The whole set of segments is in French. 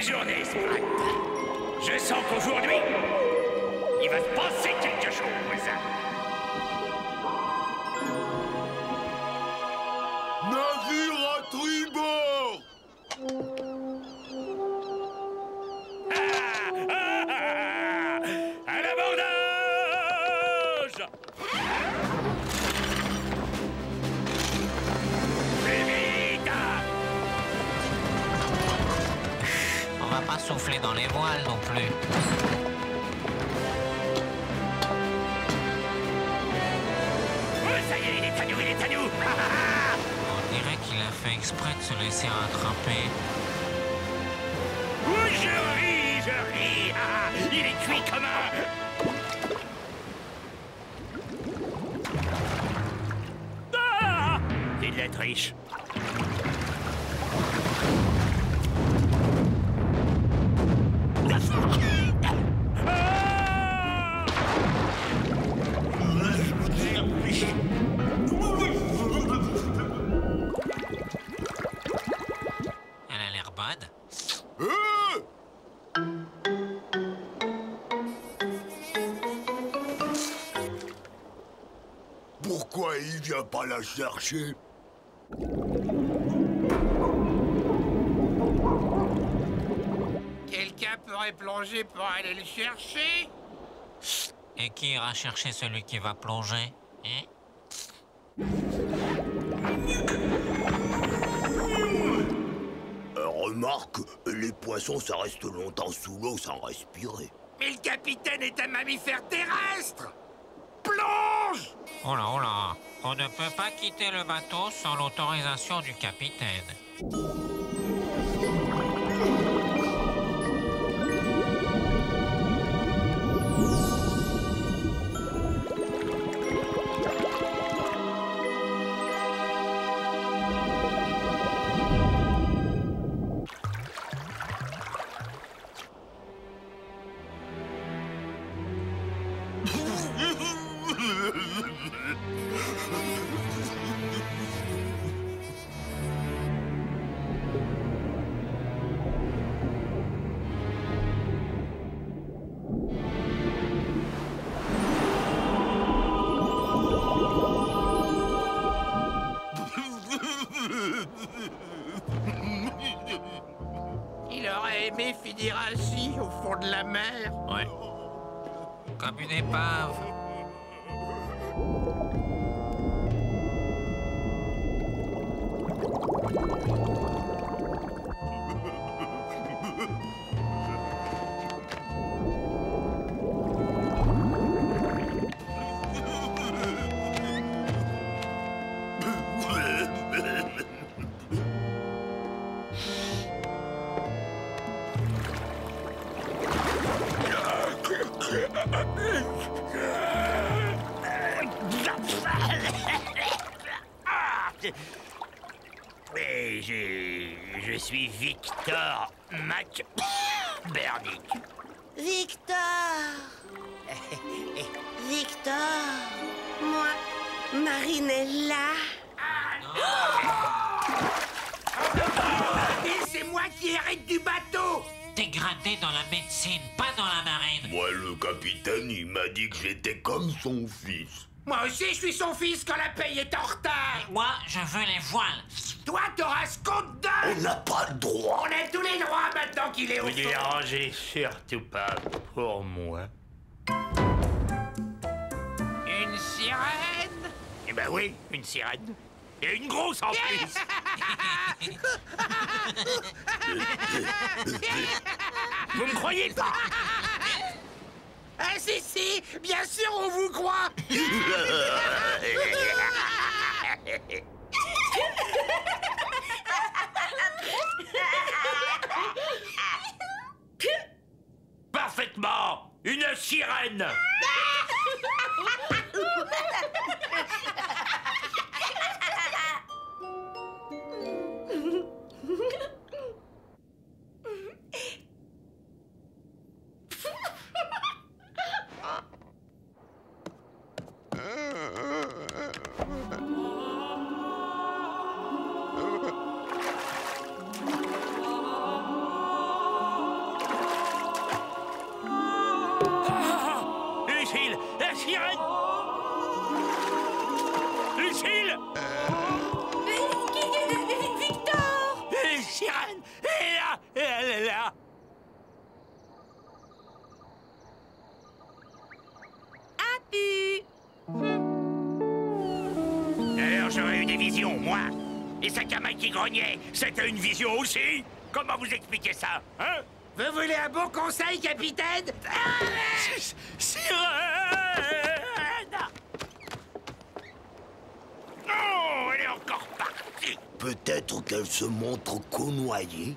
belle journée, Sprat. Je sens qu'aujourd'hui, il va se passer quelque chose. Navire à tribord! À l'abordage! Plus vite! On va pas souffler dans les voiles non plus. Ouais, ça y est, il est à nous, il est à nous! On dirait qu'il a fait exprès de se laisser rattraper. Oui, je ris! Ah, il est cuit comme un... Ah! C'est de la triche. Ah! Elle a l'air bonne. Pourquoi il vient pas la chercher? Quelqu'un pourrait plonger pour aller le chercher? Et qui ira chercher celui qui va plonger, hein? Remarque, les poissons, ça reste longtemps sous l'eau sans respirer. Mais le capitaine est un mammifère terrestre! Plonge! Oh là, on ne peut pas quitter le bateau sans l'autorisation du capitaine. Il aurait aimé finir ainsi au fond de la mer. Ouais. Comme une épave. Et je suis Victor McBurnick. Victor! Victor! Moi, Marinella! Et c'est moi qui hérite du bateau! Dégradé dans la médecine, pas dans la marine. Moi, le capitaine, il m'a dit que j'étais comme son fils. Moi aussi, je suis son fils quand la paye est en retard! Moi, je veux les voiles. Toi, t'auras ce compte On d'eux! n'a pas le droit. On a tous les droits maintenant qu'il est au Vous fond! dérangez surtout pas pour moi. Une sirène? Eh ben oui, une sirène. Et une grosse en plus. Vous me croyez pas? Ah si, bien sûr on vous croit! Parfaitement. Une sirène. la sirène! Lucille! Victor! Sirène! Elle est là! Elle est là! Alors j'aurais eu des visions, moi! Et Sakamai qui grognait, c'était une vision aussi? Comment vous expliquez ça, hein? Vous voulez un bon conseil, capitaine? Sirène! Non, elle est encore partie! Peut-être qu'elle se montre connoyée.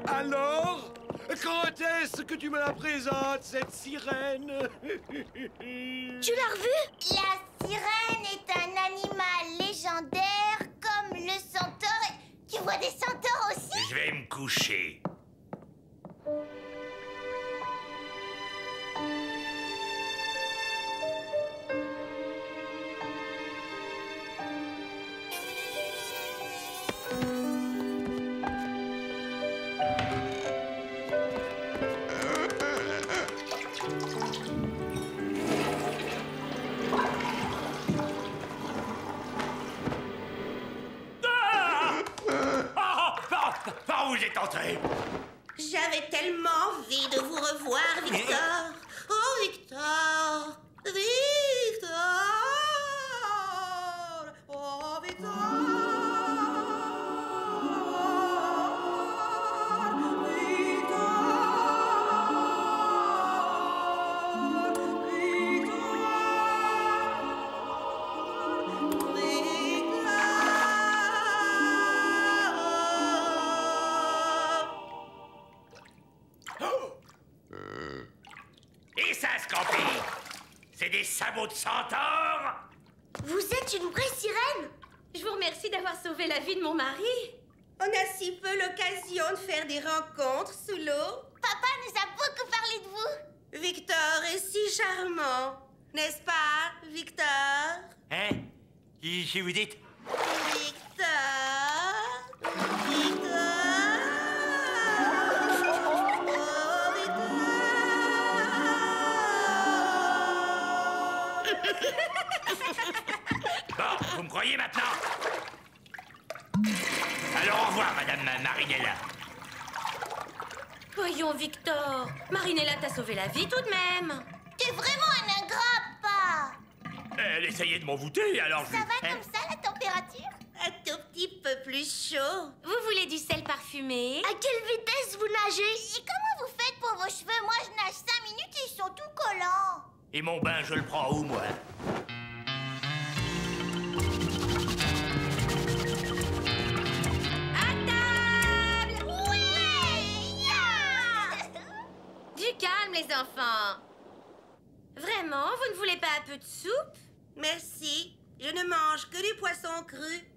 Alors? Quand est-ce que tu me la présentes, cette sirène? Tu l'as revue? La sirène est un animal légendaire comme le centaure. Tu vois des centaures aussi? Je vais me coucher. Par où vous êtes entré? J'avais tellement envie de vous revoir, Victor. Oh, Victor! Victor! Oh, Victor! Et ça, Scampi? C'est des sabots de centaure? Vous êtes une vraie sirène? Je vous remercie d'avoir sauvé la vie de mon mari. On a si peu l'occasion de faire des rencontres sous l'eau. Papa nous a beaucoup parlé de vous. Victor est si charmant, n'est-ce pas, Victor? Hein? Si vous dites? Victor? Victor? Oh, Victor? Bon, vous me croyez maintenant? Alors au revoir, Madame Marinella. Voyons, Victor. Marinella t'a sauvé la vie tout de même. T'es vraiment un ingrat, papa. Elle essayait de m'envoûter, alors Ça va comme ça, la température? Un tout petit peu plus chaud. Vous voulez du sel parfumé? À quelle vitesse vous nagez? Et comment vous faites pour vos cheveux? Moi, je nage 5 minutes et ils sont tout collants. Et mon bain, je le prends où, moi? Du calme, les enfants. Vraiment, vous ne voulez pas un peu de soupe? Merci. Je ne mange que du poisson cru.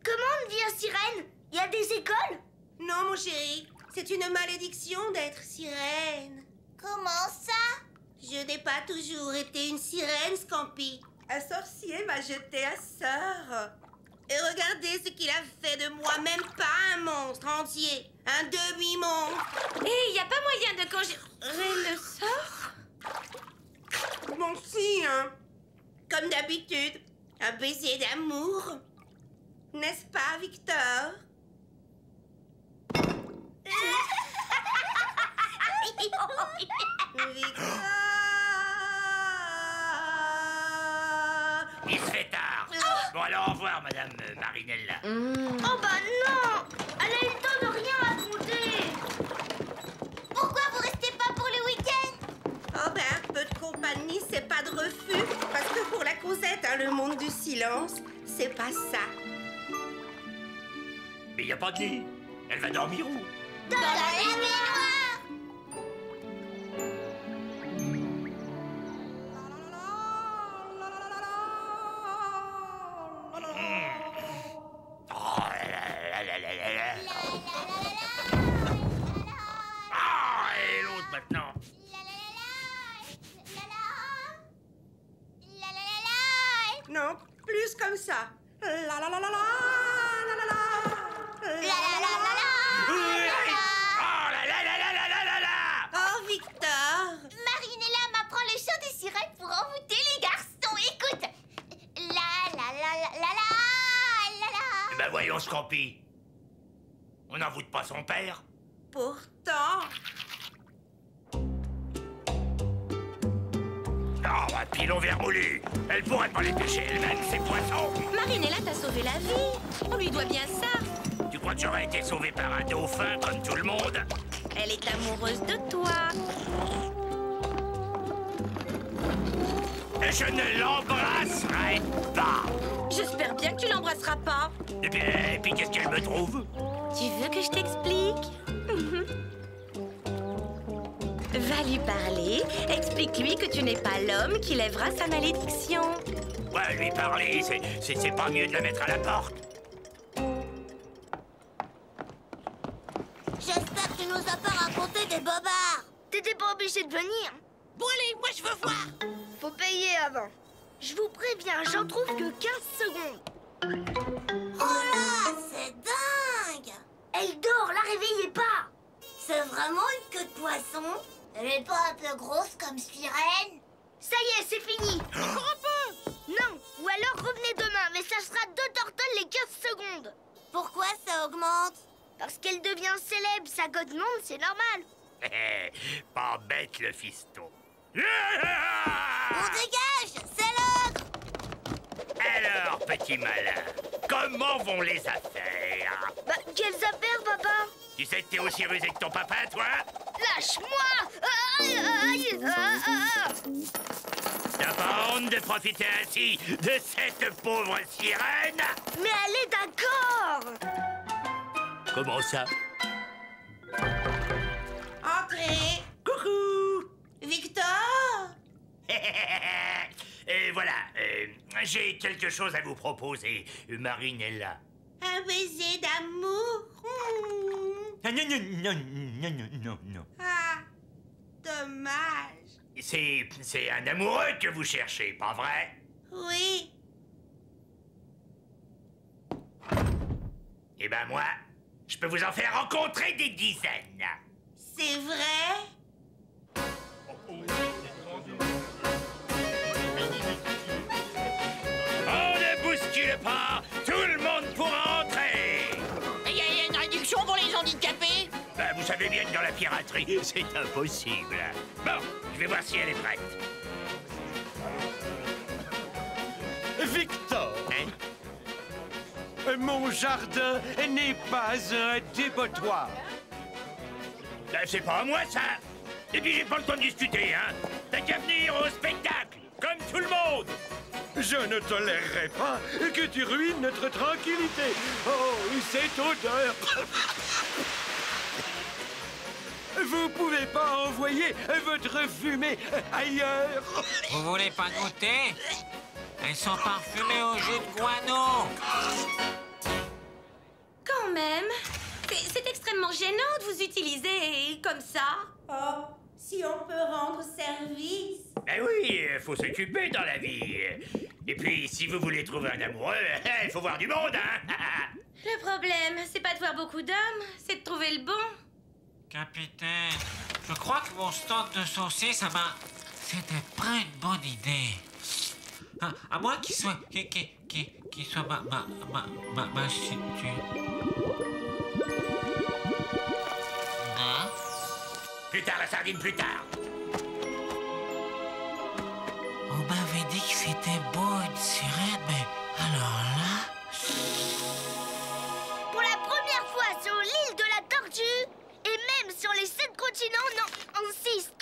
Comment on devient sirène? Il y a des écoles? Non, mon chéri. C'est une malédiction d'être sirène. Comment ça? Je n'ai pas toujours été une sirène, Scampi. Un sorcier m'a jeté à sort. Et regardez ce qu'il a fait de moi, même pas un monstre entier. Un demi-monstre. Et il n'y a pas moyen de conjurer le sort? Bon, si, hein. Comme d'habitude, un baiser d'amour. N'est-ce pas, Victor? Victor! Il se fait tard. Bon, alors au revoir, Madame Marinella. Oh bah non! Elle a eu le temps de rien raconter! Pourquoi vous restez pas pour le week-end? Oh ben, un peu de compagnie, c'est pas de refus. Parce que pour la Cosette, hein, le monde du silence, c'est pas ça. Mais il n'y a pas de lit. Elle va dormir où? Dans la baignoire! Oh là là là là là là. Ah, et l'autre maintenant. Non, Non, plus comme ça. La la la la la la la la la. La la la la la. Oh là là là là là là là là! Oh, Victor. Marinella m'apprend le chant des sirènes pour envoûter les garçons. Écoute. La la la la la la la. Ben voyons, Scampi. On n'envoûte pas son père. Pourtant. Oh, un pilon vermoulu. Elle pourrait pas les pêcher elle-même, ces poissons. Marinella t'a sauvé la vie. On lui doit bien ça. Tu crois que j'aurais été sauvé par un dauphin comme tout le monde? Elle est amoureuse de toi. Et je ne l'embrasserai pas. J'espère bien que tu l'embrasseras pas. Et puis qu'est-ce qu'elle me trouve? Tu veux que je t'explique? Va lui parler, explique-lui que tu n'es pas l'homme qui lèvera sa malédiction. Ouais, lui parler, c'est pas mieux de la mettre à la porte. J'espère que tu nous as pas raconté des bobards. T'étais pas obligé de venir. Bon allez, moi je veux voir. Faut payer avant. Je vous préviens, j'en trouve que 15 secondes. Oh là, c'est dingue. Elle dort, la réveillez pas. C'est vraiment une queue de poisson? Elle est pas un peu grosse comme sirène? Ça y est, c'est fini. Encore un peu. Non, ou alors revenez demain, mais ça sera 2 tortelles les 15 secondes. Pourquoi ça augmente? Parce qu'elle devient célèbre, sa cote monte, c'est normal. Pas bête, le fiston. On dégage, c'est l'heure. Alors, petit malin, comment vont les affaires? Bah, quelles affaires, papa? Tu sais que t'es aussi rusé que ton papa, toi? Lâche-moi! Aïe, aïe, T'as pas honte de profiter ainsi de cette pauvre sirène? Mais elle est d'accord! Comment ça? Entrez. Coucou! Victor. Voilà, j'ai quelque chose à vous proposer, Marinella. Un baiser d'amour. Non, non, non, non, non, non, non. Ah, dommage. C'est un amoureux que vous cherchez, pas vrai? Oui. Eh ben moi, je peux vous en faire rencontrer des dizaines. C'est vrai? On ne bouscule pas, tout le monde pourra entrer. Il y a une réduction pour les handicapés? Ben, vous savez bien que dans la piraterie, c'est impossible. Bon, je vais voir si elle est prête. Victor, Hein? mon jardin n'est pas un dépotoir. Ben, c'est pas à moi, ça. Et puis, j'ai pas le temps de discuter, hein. T'as qu'à venir au spectacle, comme tout le monde. Je ne tolérerai pas que tu ruines notre tranquillité. Oh, cette odeur. Vous pouvez pas envoyer votre fumée ailleurs. Vous voulez pas goûter? Elles sont parfumées au jus de guano. Quand même. C'est extrêmement gênant de vous utiliser comme ça. Oh, si on peut rendre service. Ben oui, faut s'occuper dans la vie. Et puis, si vous voulez trouver un amoureux, il faut voir du monde, hein. Le problème, c'est pas de voir beaucoup d'hommes, c'est de trouver le bon. Capitaine, je crois que mon stock de saucisses, c'était pas une bonne idée. À moins qu'il soit... qu'il soit ma Hein? Plus tard, la sardine, plus tard. On m'avait dit que c'était beau une sirène, mais alors là... Pour la première fois sur l'île de la Tortue, et même sur les 7 continents, non, en 6,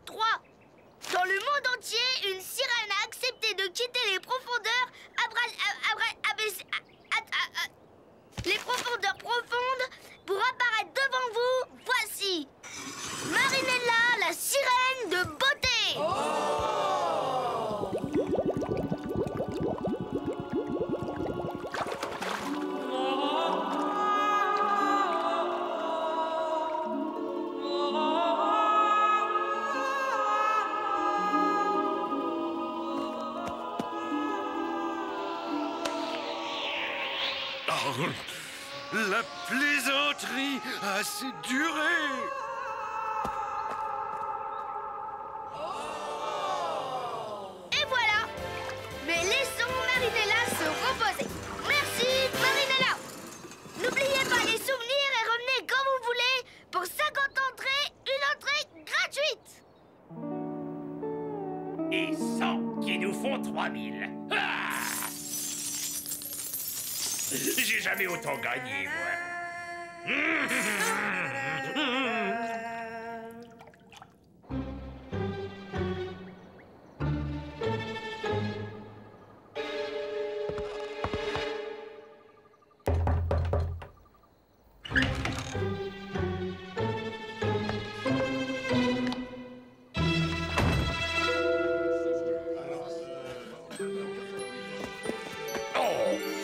3. Dans le monde entier, une sirène a accepté de quitter les profondeurs les profondeurs profondes pour apparaître devant vous. Voici Marinella, la sirène de beauté. La plaisanterie a assez duré. Et voilà. Mais laissons Marinella se reposer. Merci, Marinella. N'oubliez pas les souvenirs et revenez quand vous voulez. Pour 50 entrées, une entrée gratuite. Et 100 qui nous font 3000. Ah! J'ai jamais autant gagné, moi.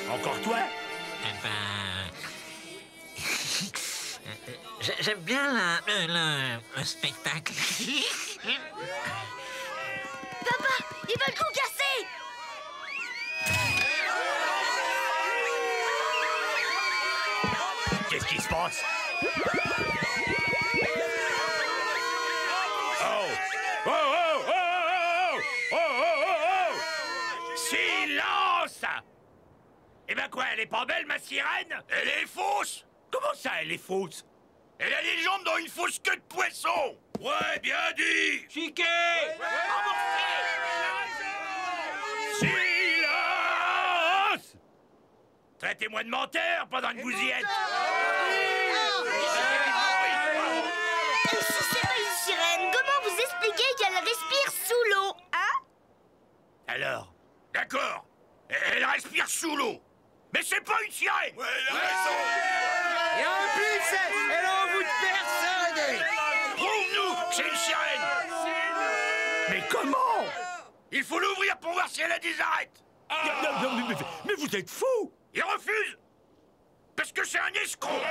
Encore toi? Eh ben... J'aime bien le spectacle. Papa, ils veulent tout casser. Qu'est-ce qui se passe? Oh! Oh, oh, oh, oh, oh, oh, oh, oh! Silence! Eh ben quoi, elle est pas belle, ma sirène? Elle est fausse! Comment ça, elle est fausse? Elle a les jambes dans une fausse queue de poisson! Ouais, bien dit! Chiquet! Silence! Traitez-moi de menteur pendant que vous y êtes! Et si c'est pas une sirène, comment vous expliquez qu'elle respire sous l'eau, hein? Alors? D'accord, elle respire sous l'eau. Mais c'est pas une sirène! Ouais, elle a raison! Et en plus, elle en voûte personne. Prouve-nous que c'est une sirène! Mais comment? Il faut l'ouvrir pour voir si elle a des arêtes! Mais vous êtes fous! Il refuse! Parce que c'est un escroc!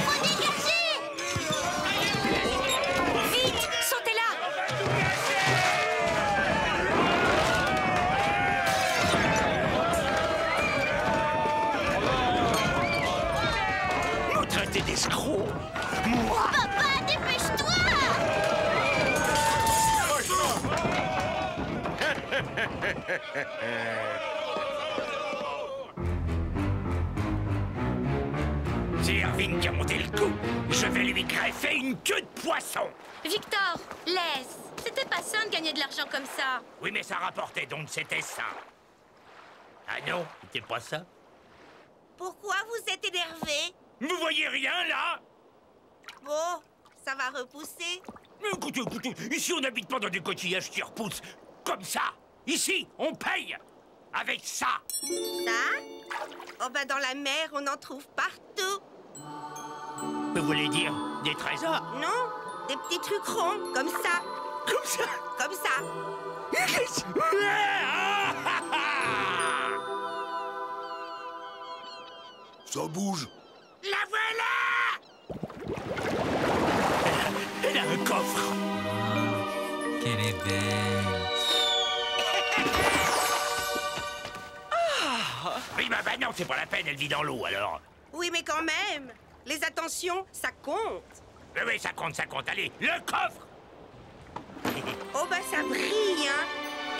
Faut dégager! Vite, sautez là! Vous traitez d'escroc? Moi? Papa, dépêche-toi! C'est Irving qui a monté le coup. Je vais lui greffer une queue de poisson. Victor, laisse. C'était pas sain de gagner de l'argent comme ça. Oui, mais ça rapportait, donc c'était ça. Ah non, c'était pas ça. Pourquoi vous êtes énervé? Vous voyez rien, là? Bon, ça va repousser. Mais écoutez, ici on n'habite pas dans des coquillages qui repoussent. Comme ça. Ici, on paye. Avec ça. Ça? Oh ben dans la mer, on en trouve partout. Vous voulez dire des trésors? Non, des petits trucs ronds, comme ça. Comme ça? Comme ça. Ça bouge. La voilà! Elle a un coffre. Qu'elle est belle. Oui, bah non, c'est pas la peine, elle vit dans l'eau, alors. Oui, mais quand même. Les attentions, ça compte. Mais oui, ça compte, allez, le coffre! Oh ben ça brille, hein.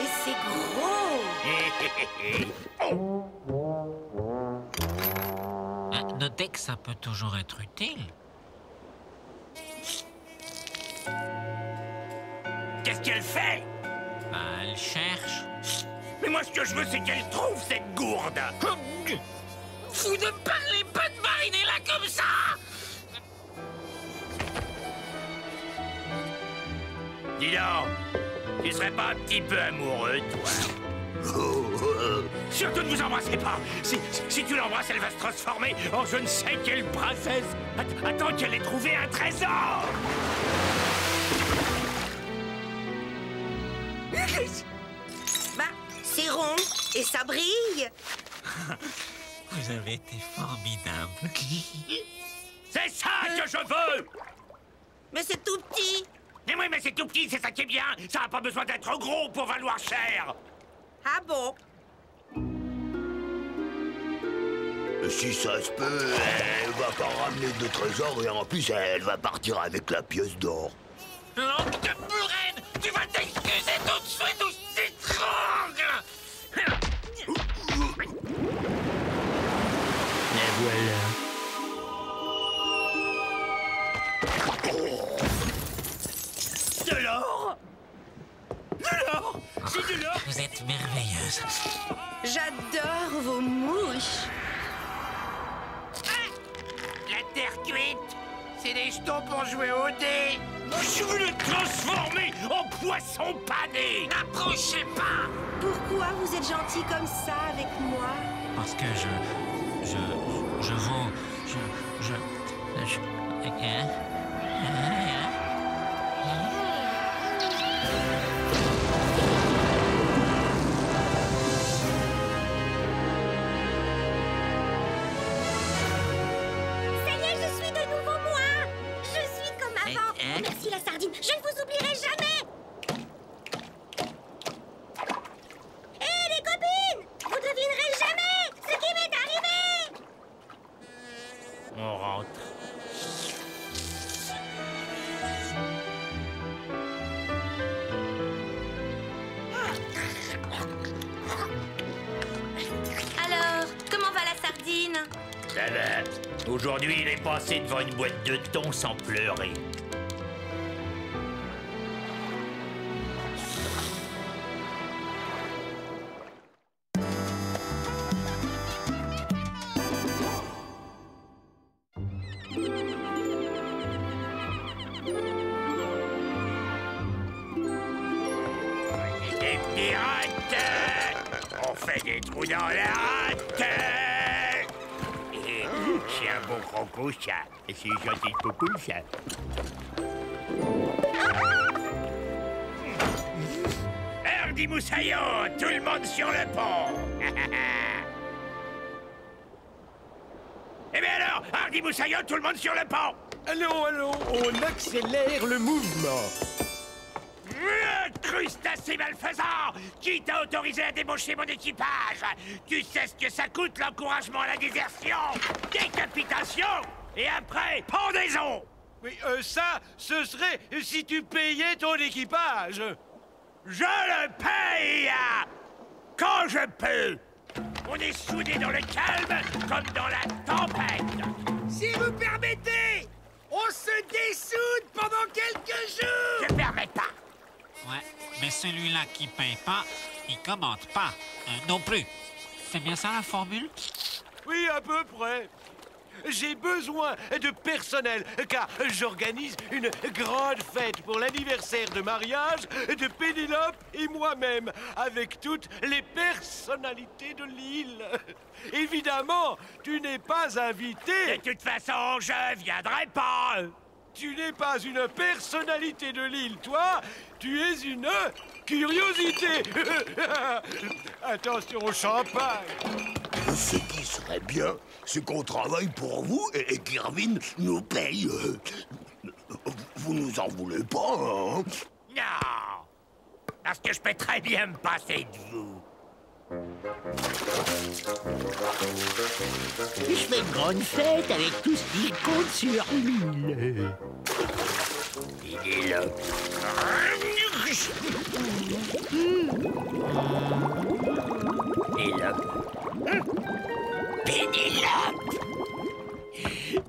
Et c'est gros. Notez que ça peut toujours être utile. Qu'est-ce qu'elle fait? Bah, elle cherche. Mais moi, ce que je veux, c'est qu'elle trouve cette gourde. Vous ne parlez pas de Marinella comme ça! Dis donc, tu serais pas un petit peu amoureux, toi? Surtout ne vous embrassez pas. Si tu l'embrasses, elle va se transformer en je ne sais quelle princesse. Attends qu'elle ait trouvé un trésor. Bah, c'est rond et ça brille. Vous avez été formidable. C'est ça que je veux. Mais c'est tout petit. Mais oui, mais c'est tout petit, c'est ça qui est bien. Ça n'a pas besoin d'être gros pour valoir cher. Ah bon? Si ça se peut, elle va pas ramener de trésor et en plus, elle va partir avec la pièce d'or. Langue de bourraine! Tu vas t'excuser tout de suite ou je t'étrangle! La voilà. De l'or? De l'or? C'est de l'or? Vous êtes merveilleuse. J'adore vos mouches. La terre cuite, c'est des jetons pour jouer au dé. Je veux le transformer en poisson pané! N'approchez pas! Pourquoi vous êtes gentil comme ça avec moi? Parce que je Ça y est, je suis de nouveau moi. Je suis comme avant. Merci la sardine, je ne vous oublierai jamais. Hé les copines, vous devinerez jamais ce qui m'est arrivé. On rentre. Alors, comment va la sardine? Ça va. Aujourd'hui, il est passé devant une boîte de thon sans pleurer. Des pirates! On fait des trous dans la rate! C'est un bon croco, ça. C'est une gentille coucou, ça. Hardy Moussaillon, tout le monde sur le pont! Eh bien alors, Hardy Moussaillon, tout le monde sur le pont! Allons, on accélère le mouvement. Crustacé malfaisant! Qui t'a autorisé à débaucher mon équipage? Tu sais ce que ça coûte, l'encouragement à la désertion? Décapitation! Et après, pendaison! Oui, ça, ce serait si tu payais ton équipage. Je le paye! Quand je peux! On est soudés dans le calme comme dans la tempête! Si vous permettez, on se dessoude pendant quelques jours! Je permets pas! Ouais, mais celui-là qui paye pas, il commente pas. Non plus. C'est bien ça la formule? Oui, à peu près. J'ai besoin de personnel, car j'organise une grande fête pour l'anniversaire de mariage de Pénélope et moi-même, avec toutes les personnalités de l'île. Évidemment, tu n'es pas invité. De toute façon, je viendrai pas! Tu n'es pas une personnalité de l'île, toi. Tu es une curiosité. Attention au champagne. Ce qui serait bien, c'est qu'on travaille pour vous et qu'Irvine nous paye. Vous nous en voulez pas, hein? Non! Parce que je peux très bien me passer de vous. Je fais une grande fête avec tout ce qui compte sur l'île. Pénélope. Pénélope. Pénélope.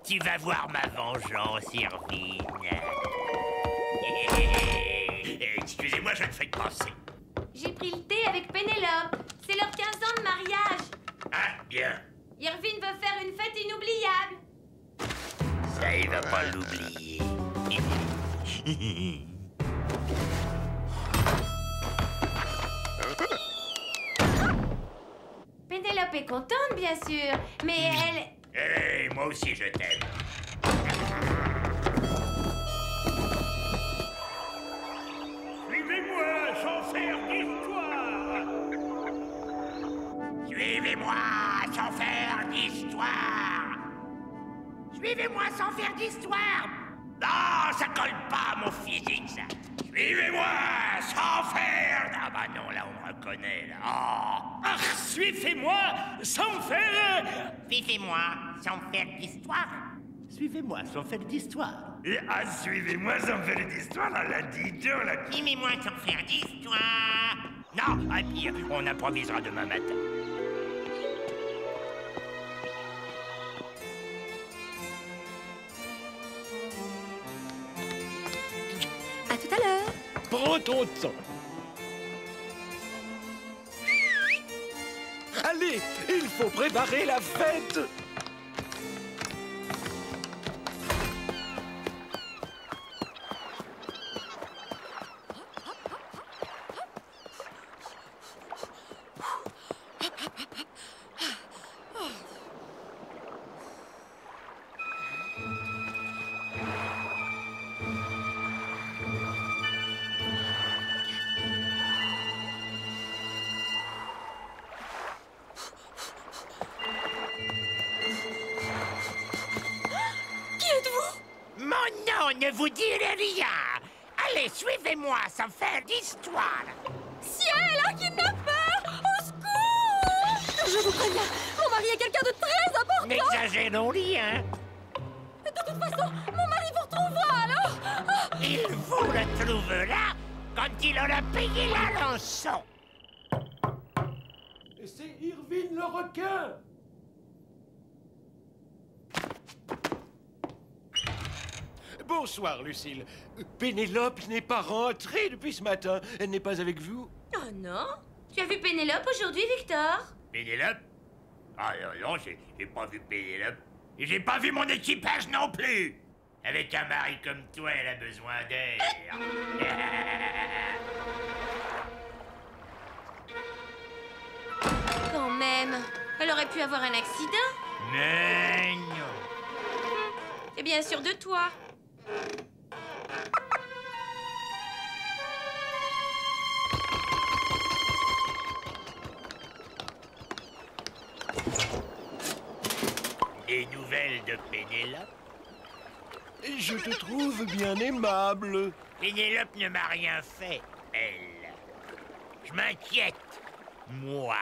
Tu vas voir ma vengeance, Irvine. Excusez-moi, je ne fais que penser. J'ai pris le thé avec Pénélope. C'est leurs 15 ans de mariage. Ah, bien. Irvine veut faire une fête inoubliable. Ça, il va pas l'oublier. Pénélope est contente, bien sûr, mais elle... Hé, moi aussi je t'aime. Suivez-moi sans faire d'histoire. Suivez-moi sans faire d'histoire. Suivez-moi sans faire d'histoire. Non, ça colle pas à mon physique, ça. Suivez-moi sans faire... Ah bah non, là on me connaît, là. Oh. Ah, suivez-moi sans faire... Suivez-moi sans faire d'histoire. Suivez-moi sans faire d'histoire. Ah, suivez-moi sans faire d'histoire, là, la dis-donc, là. Suivez-moi sans faire d'histoire. Non, à pire, on improvisera demain matin. À tout à l'heure. Prends ton temps. Allez, il faut préparer la fête. Mon nom ne vous dirait rien. Allez, suivez-moi sans faire d'histoire. Ciel, un kidnappeur! Au secours! Je vous préviens, mon mari est quelqu'un de très important! N'exagérons rien. De toute façon, mon mari vous retrouvera alors! Ah. Il vous le trouvera quand il aura payé la rançon. C'est Irvine le requin. Bonsoir, Lucille. Pénélope n'est pas rentrée depuis ce matin. Elle n'est pas avec vous? Oh non? Tu as vu Pénélope aujourd'hui, Victor? Pénélope? Ah non, j'ai pas vu Pénélope. Et j'ai pas vu mon équipage non plus. Avec un mari comme toi, elle a besoin d'air. Quand même, elle aurait pu avoir un accident. Mais non. Et bien sûr de toi. Des nouvelles de Pénélope? Je te trouve bien aimable. Pénélope ne m'a rien fait, elle. Je m'inquiète, moi.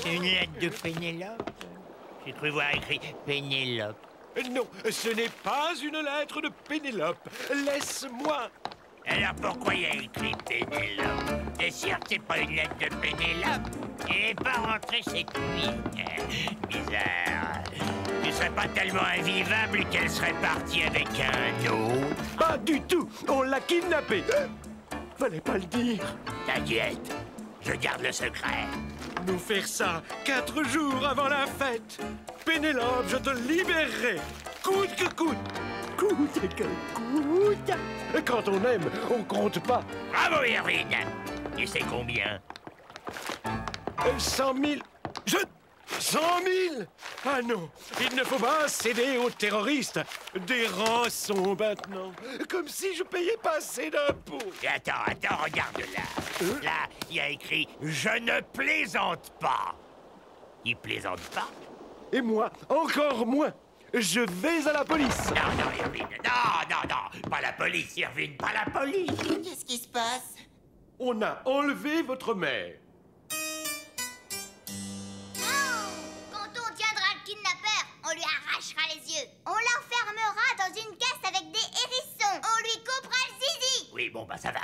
C'est une lettre de Pénélope? J'ai cru voir écrit Pénélope. Non, ce n'est pas une lettre de Pénélope. Laisse-moi. Alors pourquoi il y a écrit Pénélope? T'es sûr que c'est pas une lettre de Pénélope? Elle n'est pas rentrée cette nuit. Bizarre. Tu serais pas tellement invivable qu'elle serait partie avec un autre? Pas du tout. On l'a kidnappée. Fallait pas le dire. T'inquiète, je garde le secret. Nous faire ça 4 jours avant la fête. Pénélope, je te libérerai. Coûte que coûte. Coûte que coûte. Quand on aime, on compte pas. Bravo, Irvine. Tu sais combien? 100 000. 100 000. Ah non, il ne faut pas céder aux terroristes. Des rançons maintenant. Comme si je payais pas assez d'impôts. Et attends, regarde là. Là, il y a écrit « Je ne plaisante pas ». Il plaisante pas? Et moi, encore moins. Je vais à la police. Non, Irvine. Non. Pas la police, Irvine, pas la police. Qu'est-ce qui se passe? On a enlevé votre mère. Non! Quand on tiendra le kidnappeur, on lui arrachera les yeux. On l'enfermera dans une caisse avec des hérissons. On lui coupera le zizi. Oui, bon, bah ça va.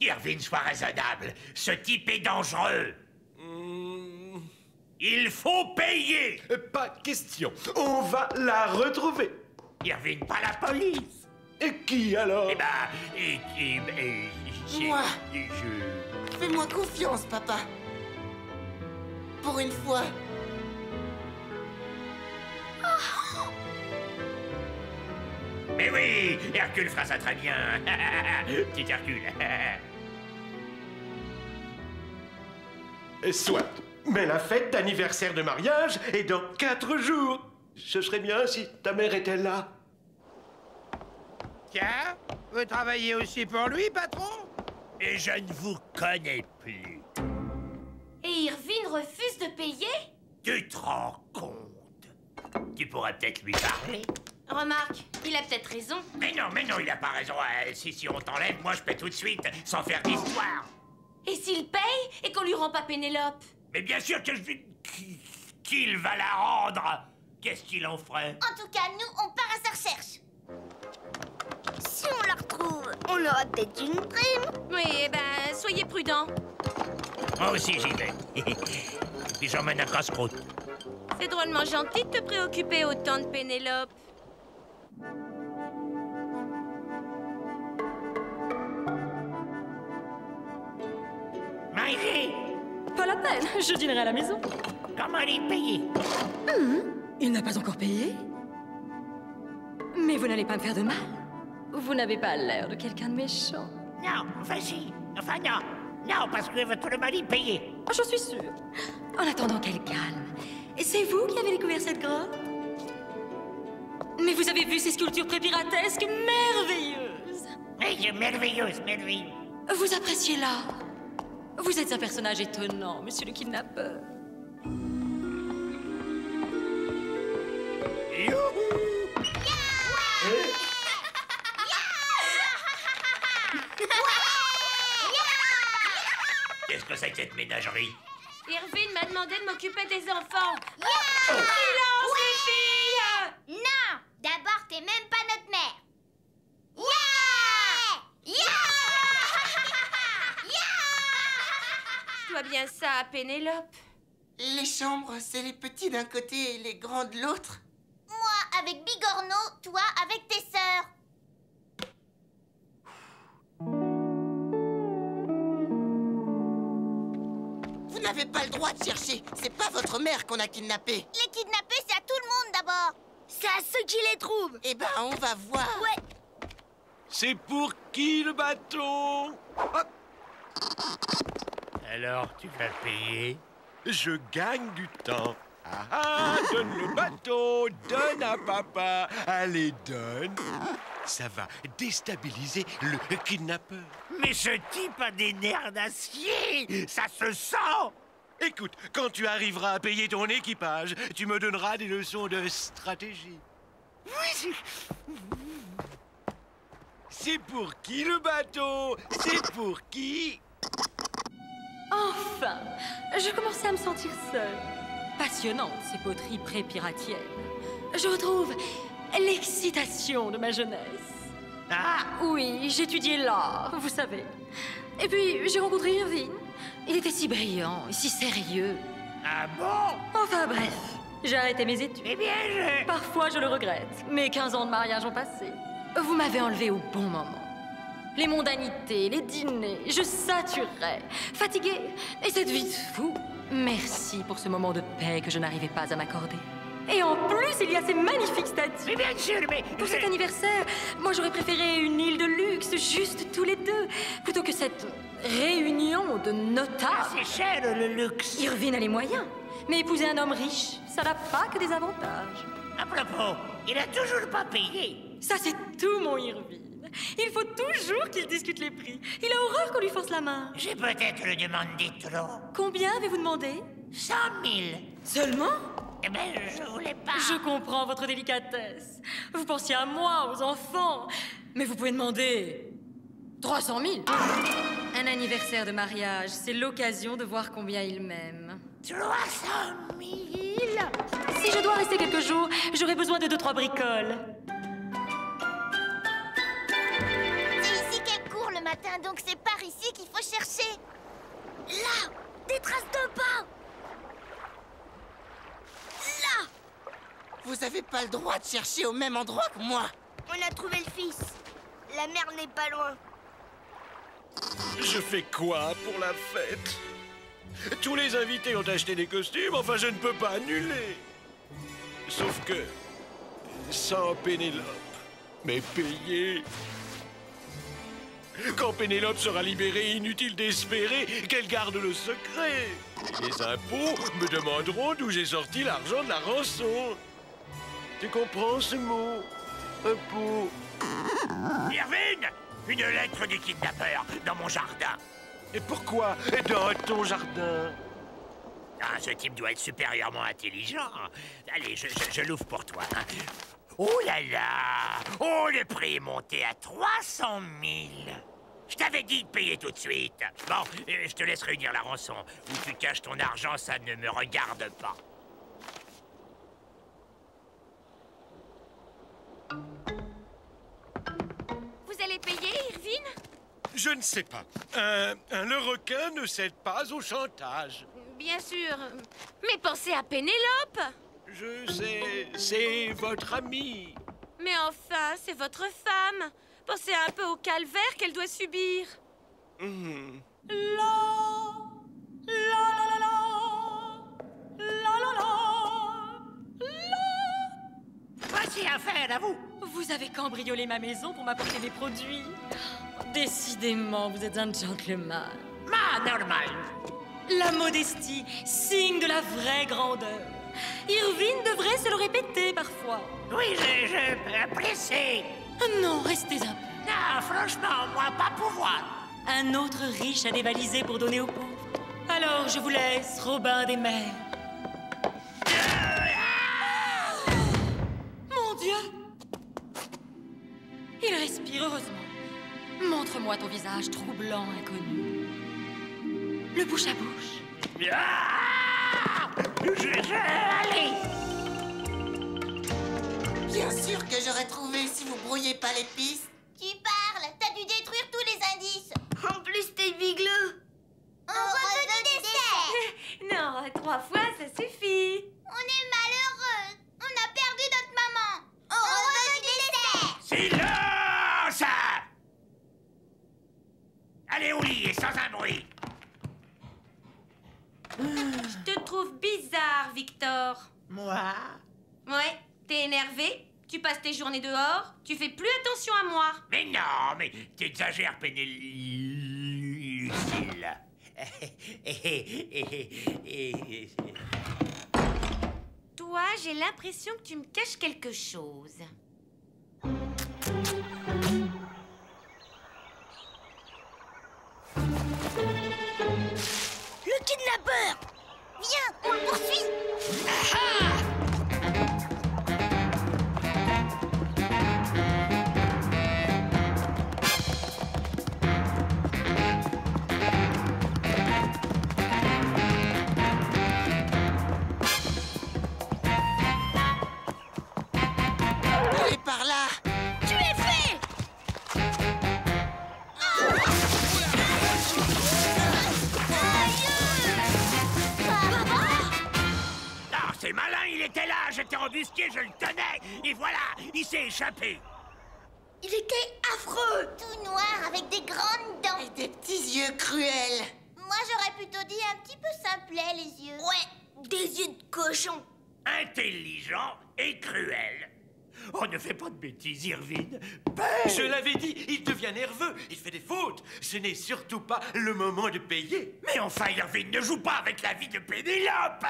Irvine, sois raisonnable. Ce type est dangereux. Il faut payer. Pas question. On va la retrouver. Irvine, pas la police. Et qui alors? Eh ben, Moi. Fais-moi confiance, papa. Pour une fois. Mais oui, Hercule fera ça très bien. Petit Hercule. Soit. Mais la fête d'anniversaire de mariage est dans 4 jours. Ce serait bien si ta mère était là. Tiens, vous travaillez aussi pour lui, patron? Et je ne vous connais plus. Et Irvine refuse de payer? Tu te rends compte? Tu pourrais peut-être lui parler. Remarque, il a peut-être raison. Mais non, il a pas raison. Si on t'enlève, moi je paie tout de suite, sans faire d'histoire. Et s'il paye et qu'on lui rend pas Pénélope? Mais bien sûr que qu'il va la rendre. Qu'est-ce qu'il en ferait? En tout cas, nous, on part à sa recherche. Si on la retrouve, on aura peut-être une prime. Oui, eh ben, soyez prudents. Moi aussi j'y vais. Puis j'emmène un casse-croûte. C'est drôlement gentil de te préoccuper autant de Pénélope. Marie, Pas la peine, je dînerai à la maison. comment les payer? Il n'a pas encore payé? Mais vous n'allez pas me faire de mal. Vous n'avez pas l'air de quelqu'un de méchant. Non, vas-y. Enfin non. Non, parce que votre mari est payé. Oh, j'en suis sûre. En attendant qu'elle calme. C'est vous qui avez découvert cette grotte? Mais vous avez vu ces sculptures pré-piratesques merveilleuses. Oui, merveilleuse. Vous appréciez l'art. Vous êtes un personnage étonnant, monsieur le kidnappeur. Qu'est-ce que c'est que cette ménagerie? Irvine m'a demandé de m'occuper des enfants. Yeah! Silence, les filles! Non! D'abord, t'es même pas notre mère. Yeah! Je dois bien ça à Pénélope. Les chambres, c'est les petits d'un côté et les grands de l'autre. Moi avec Bigorneau, toi avec tes sœurs. Vous n'avez pas le droit de chercher. C'est pas votre mère qu'on a kidnappée. Les kidnappés, c'est à tout le monde d'abord. C'est à ceux qui les trouvent. Eh ben, on va voir. Ouais. C'est pour qui le bateau? Alors, tu vas payer? Je gagne du temps. Donne le bateau, donne à papa. Allez, donne. Ça va déstabiliser le kidnappeur. Mais ce type a des nerfs d'acier. Ça se sent. Écoute, quand tu arriveras à payer ton équipage, tu me donneras des leçons de stratégie. C'est pour qui le bateau? C'est pour qui? Enfin, je commençais à me sentir seule. Passionnante, ces poteries pré-piratiennes. Je retrouve l'excitation de ma jeunesse. Ah, Oui, j'étudiais l'art, vous savez. Et puis, j'ai rencontré Irvine. Il était si brillant et si sérieux. ah bon? Enfin bref, j'ai arrêté mes études. Eh bien, Parfois, je le regrette. Mes 15 ans de mariage ont passé. Vous m'avez enlevé au bon moment. Les mondanités, les dîners, je saturais, fatiguée. Et cette vie de fou. Merci pour ce moment de paix que je n'arrivais pas à m'accorder. Et en plus, il y a ces magnifiques statues. Mais bien sûr, mais... Pour cet anniversaire, moi j'aurais préféré une île de luxe, juste tous les deux, plutôt que cette réunion de notables. C'est cher, le luxe. Irvine a les moyens, mais épouser un homme riche, ça n'a pas que des avantages. À propos, il a toujours pas payé. Ça, c'est tout, mon Irvine. Il faut toujours qu'il discute les prix. Il a horreur qu'on lui force la main. J'ai peut-être le demandé trop. Combien avez-vous demandé? 100 000. Seulement? Eh ben, je voulais pas. Je comprends votre délicatesse. Vous pensiez à moi, aux enfants. Mais vous pouvez demander 300 000. Un anniversaire de mariage, c'est l'occasion de voir combien il m'aime. 300 000. Si je dois rester quelques jours, j'aurai besoin de 2-3 bricoles. C'est ici qu'elle court le matin, donc c'est par ici qu'il faut chercher. Là, des traces de pas. Là. Vous avez pas le droit de chercher au même endroit que moi. On a trouvé le fils. La mère n'est pas loin. Je fais quoi pour la fête? Tous les invités ont acheté des costumes, enfin je ne peux pas annuler. Sauf que... sans Pénélope. Mais payé. Quand Pénélope sera libérée, inutile d'espérer qu'elle garde le secret. Les impôts me demanderont d'où j'ai sorti l'argent de la rançon. Tu comprends ce mot? Impôt. Irvine, une lettre du kidnappeur dans mon jardin. Et pourquoi dans ton jardin? Ah, ce type doit être supérieurement intelligent. Allez, je l'ouvre pour toi. Oh là là! Oh, le prix est monté à 300 000. Je t'avais dit de payer tout de suite. Bon, je te laisse réunir la rançon. Où tu caches ton argent, ça ne me regarde pas. Vous allez payer, Irvine? Je ne sais pas. Le requin ne cède pas au chantage. Bien sûr. Mais pensez à Pénélope! Je sais, c'est votre amie. Mais enfin, c'est votre femme. Pensez un peu au calvaire qu'elle doit subir. Voici affaire à vous. Vous avez cambriolé ma maison pour m'apporter des produits. Décidément, vous êtes un gentleman. Normal. La modestie, signe de la vraie grandeur. Irvine devrait se le répéter parfois. Oui, je pressé. Non, restez un peu. Non, franchement, moi, pas pouvoir. Un autre riche à dévaliser pour donner aux pauvres. Alors, je vous laisse, Robin des Mers. Mon Dieu! Il respire heureusement. Montre-moi ton visage troublant, inconnu. Le bouche à bouche. Allez! Bien sûr que j'aurais trouvé si vous brouillez pas les pistes. Tu parles, t'as dû détruire tous les indices. En plus, t'es bigleux. On revenu des serres. Non, 3 fois, ça suffit. On est malheureux. On a perdu notre maman. On revenu des serres. Silence! Allez au lit et sans un bruit. Je te trouve bizarre, Victor. Moi? Ouais, t'es énervé, tu passes tes journées dehors, tu fais plus attention à moi. Mais non, mais t'exagères, Lucille. Toi, j'ai l'impression que tu me caches quelque chose. Le kidnappeur. Viens, on le poursuit. Allez par là. Tu es fait. Ah, c'est malin, il était là, j'étais embusqué, je le tenais. Et voilà, il s'est échappé. Il était affreux. Tout noir avec des grandes dents. Et des petits yeux cruels. Moi, j'aurais plutôt dit un petit peu simplet, les yeux. Ouais, des yeux de cochon. Intelligent et cruel. Oh, ne fais pas de bêtises, Irvine. Je l'avais dit, il devient nerveux, il fait des fautes. Ce n'est surtout pas le moment de payer. Mais enfin, Irvine, ne joue pas avec la vie de Pénélope.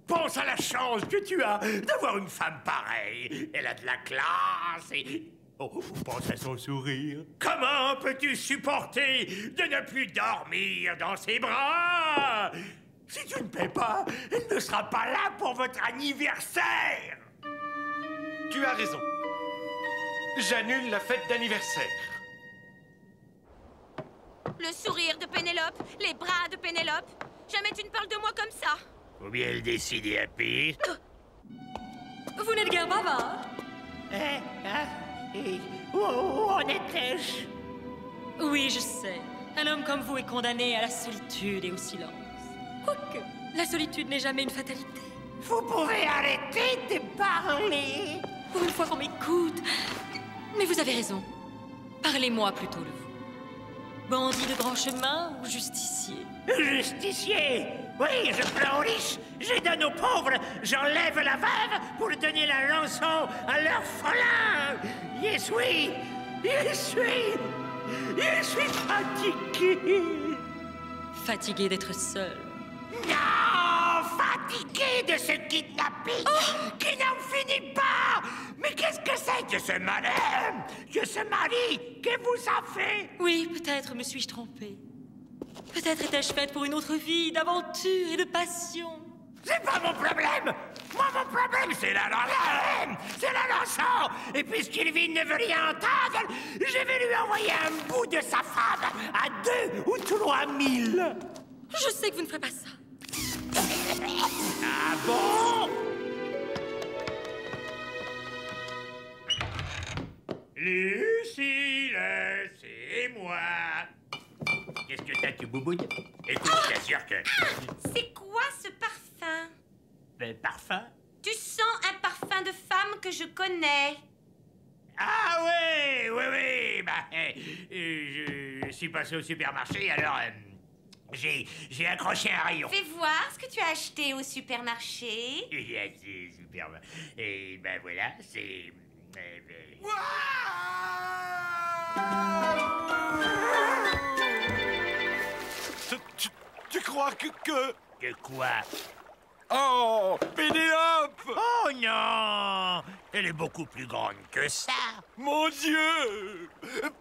Pense à la chance que tu as d'avoir une femme pareille. Elle a de la classe et... Oh, pense à son sourire. Comment peux-tu supporter de ne plus dormir dans ses bras? Si tu ne paies pas, elle ne sera pas là pour votre anniversaire. Tu as raison. J'annule la fête d'anniversaire. Le sourire de Pénélope, les bras de Pénélope. Jamais tu ne parles de moi comme ça. Faut bien le décider, Happy. Vous n'êtes guère bavard. Où en étais-je? Oui, je sais. Un homme comme vous est condamné à la solitude et au silence. Quoique, la solitude n'est jamais une fatalité. Vous pouvez arrêter de parler. Pour une fois qu'on m'écoute. Mais vous avez raison. Parlez-moi plutôt de vous. Bandit de grand chemin ou justicier? Justicier? Oui, je prends aux riches, je donne aux pauvres, j'enlève la veuve pour donner la rançon à l'orphelin. Yes, oui, je suis fatigué. Fatigué d'être seul. Non, fatigué de ce kidnapping qui n'en finit pas. Mais qu'est-ce que c'est que ce malheur, que ce mari que vous a fait? Oui, peut-être me suis-je trompée. Peut-être étais-je faite pour une autre vie d'aventure et de passion. C'est pas mon problème. Moi, mon problème, c'est la laine. C'est la lançon. Et puisqu'Ilvin ne veut rien entendre, je vais lui envoyer un bout de sa femme à 2 ou 3 000. Je sais que vous ne ferez pas ça. Ah bon? Lucille, c'est moi. Qu'est-ce que t'as, tu boubouilles? Écoute, je t'assure que... C'est quoi ce parfum? Parfum? Tu sens un parfum de femme que je connais. Ah oui, bah, je suis passé au supermarché, alors j'ai accroché un rayon. Fais voir ce que tu as acheté au supermarché. C'est superbe. Et ben voilà, c'est... Tu crois que... Que quoi? Oh, Pénélope! Oh non! Elle est beaucoup plus grande que ça. Mon Dieu!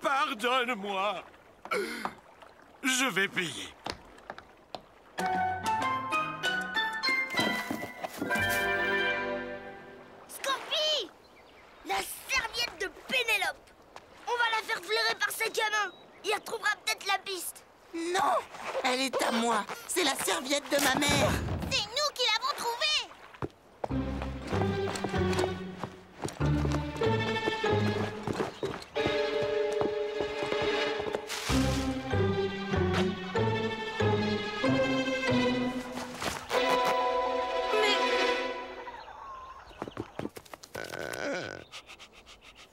Pardonne-moi. Je vais payer. Scorpi! La serviette de Pénélope! On va la faire flairer par sa gamin. Il retrouvera peut-être la piste. Non, elle est à moi. C'est la serviette de ma mère. C'est nous qui l'avons trouvée.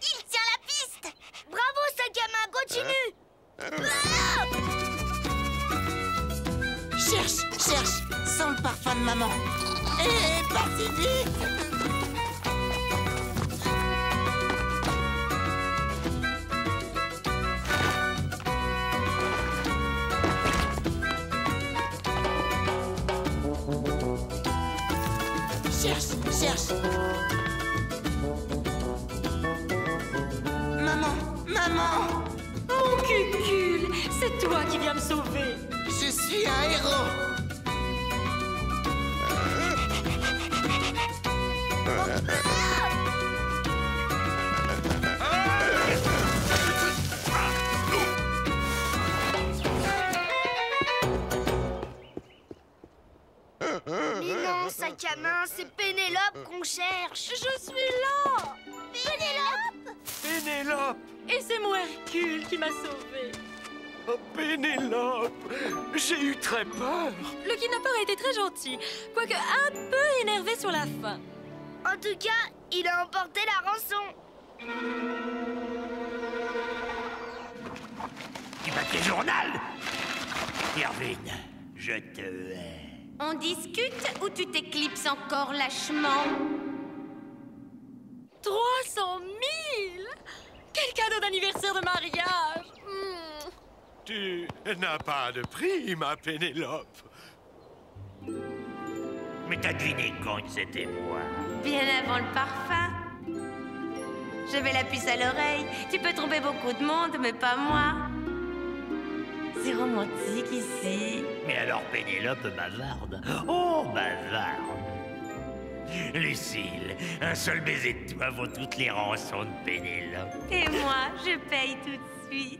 Il tient la piste. Bravo, sa gamin, continue. Ah! Cherche, sens le parfum de maman. Et pas si vite. Cherche. Maman. Mon cucul, c'est toi qui viens me sauver. Je suis un héros. Mais non, sac à main, c'est Pénélope qu'on cherche. Je suis là. Pénélope! Et c'est mon Hercule qui m'a sauvé. Oh, Pénélope! J'ai eu très peur. Le kidnappeur a été très gentil, quoique un peu énervé sur la fin. En tout cas, il a emporté la rançon. Tu vas tes journal? Irvine, je te hais. On discute ou tu t'éclipses encore lâchement? 300 000! Quel cadeau d'anniversaire de mariage! Tu n'as pas de prix, ma Pénélope. Mais t'as deviné quand c'était moi? Bien avant le parfum. J'avais la puce à l'oreille. Tu peux tromper beaucoup de monde, mais pas moi. C'est romantique ici. Mais alors Pénélope bavarde. Oh, bavarde. Lucille, un seul baiser de toi vaut toutes les rançons de Pénélope. Et moi, je paye tout de suite.